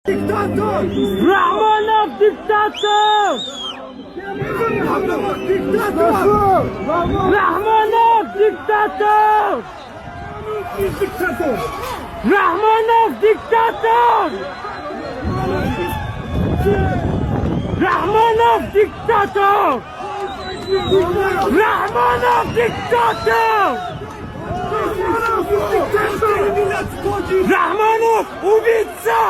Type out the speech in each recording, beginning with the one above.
Diktator! Rahmanov diktator! Diktator! Rahmanov diktator! Diktator! Rahmanov diktator! Rahmanov diktator! Rahmanov diktator! Rahmanov убийца!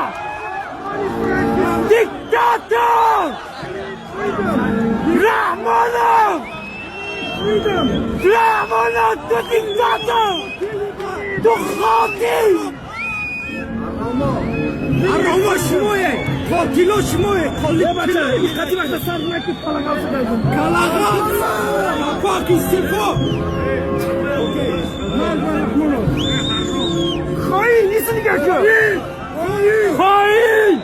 Diktator! Rahmanov! Rahmanov, du diktator! Du قاتل! הרעוש מויה! قاتلوش مويه! خدي واحدة صار معك كلاغاز كلاغاز! باكستان! خاين اسمك كيف؟ خاين!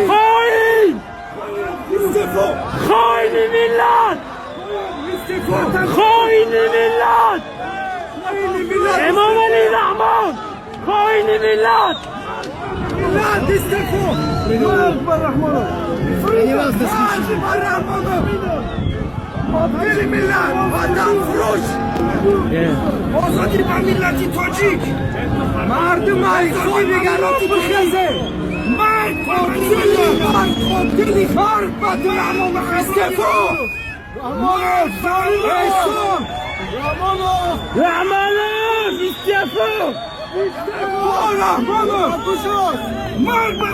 خاين! خاين ملت! خاين ملت! امام علی رحمان! خاين ملت! ملت استفو! اكبر رحمانه! اكبر رحمانه! مدير ملت! وطن فروش! آزادی با ملت تاجیک! مردم آزادی نگراتی بخیزه! مرد قاتلی خارق بدر امام استفو! رحمانه! Rahmanov istifa! رحمانه! مرد